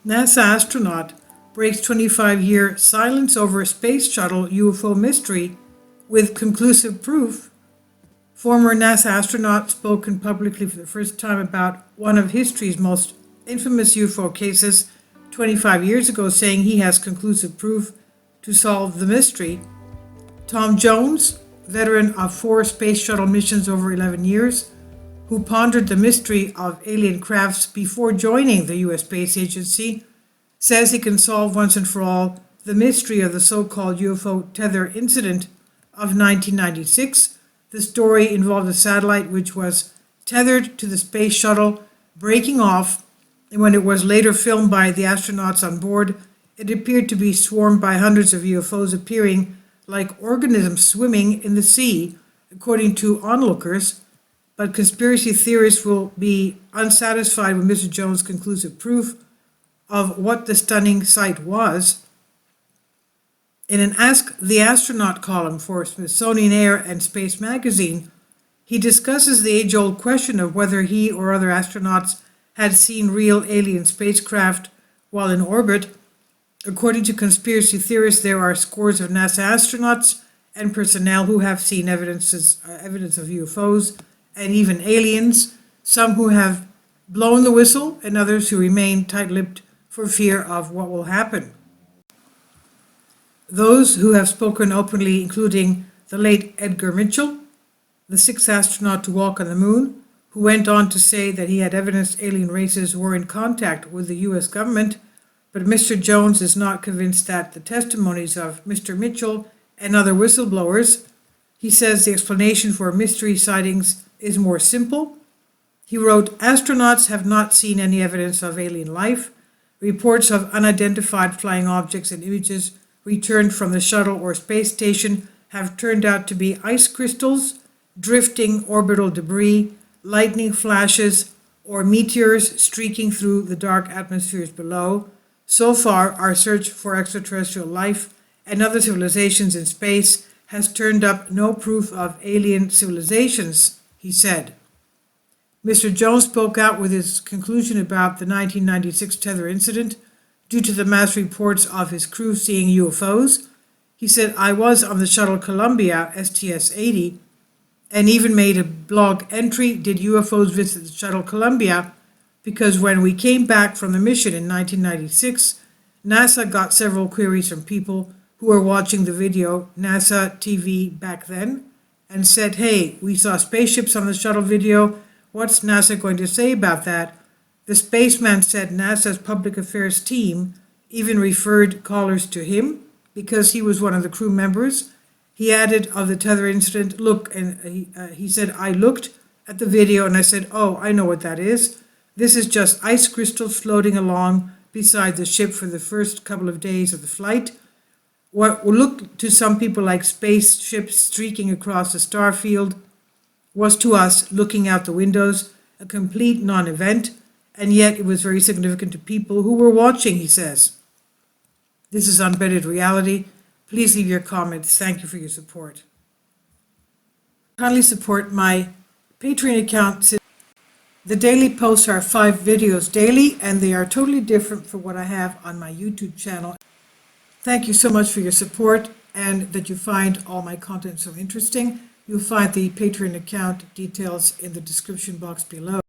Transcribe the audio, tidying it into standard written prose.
NASA astronaut breaks 25-year silence over Space Shuttle UFO Mystery with conclusive proof. Former NASA astronaut spoken publicly for the first time about one of history's most infamous UFO cases 25 years ago, saying he has conclusive proof to solve the mystery. Tom Jones, veteran of 4 Space Shuttle missions over 11 years, who pondered the mystery of alien crafts before joining the U.S. Space Agency, says he can solve once and for all the mystery of the so-called UFO tether incident of 1996. The story involved a satellite which was tethered to the space shuttle breaking off, and when it was later filmed by the astronauts on board, it appeared to be swarmed by hundreds of UFOs appearing like organisms swimming in the sea, according to onlookers. But conspiracy theorists will be unsatisfied with Mr. Jones' conclusive proof of what the stunning sight was. In an Ask the Astronaut column for Smithsonian Air and Space magazine, he discusses the age-old question of whether he or other astronauts had seen real alien spacecraft while in orbit. According to conspiracy theorists, there are scores of NASA astronauts and personnel who have seen evidence of UFOs and even aliens, some who have blown the whistle and others who remain tight-lipped for fear of what will happen. Those who have spoken openly, including the late Edgar Mitchell, the 6th astronaut to walk on the moon, who went on to say that he had evidence alien races were in contact with the U.S. government, but Mr. Jones is not convinced that the testimonies of Mr. Mitchell and other whistleblowers. He says the explanation for mystery sightings is more simple. He wrote, "Astronauts have not seen any evidence of alien life. Reports of unidentified flying objects and images returned from the shuttle or space station have turned out to be ice crystals, drifting orbital debris, lightning flashes, or meteors streaking through the dark atmospheres below. So far, our search for extraterrestrial life and other civilizations in space has turned up no proof of alien civilizations," he said. Mr. Jones spoke out with his conclusion about the 1996 tether incident due to the mass reports of his crew seeing UFOs. He said, "I was on the shuttle Columbia STS-80 and even made a blog entry, 'Did UFOs visit the shuttle Columbia?' because when we came back from the mission in 1996, NASA got several queries from people who were watching the video, NASA TV back then, and said, 'Hey, we saw spaceships on the shuttle video. What's NASA going to say about that?' The spaceman said NASA's public affairs team even referred callers to him because he was one of the crew members. He added of the tether incident, 'Look,' and he said, 'I looked at the video and I said, oh, I know what that is. This is just ice crystals floating along beside the ship for the first couple of days of the flight. What looked to some people like spaceships streaking across a star field was to us, looking out the windows, a complete non-event, and yet it was very significant to people who were watching,' he says. This is Unbedded Reality. Please leave your comments. Thank you for your support. Kindly support my Patreon account. The daily posts are 5 videos daily, and they are totally different from what I have on my YouTube channel. Thank you so much for your support and that you find all my content so interesting. You'll find the Patreon account details in the description box below.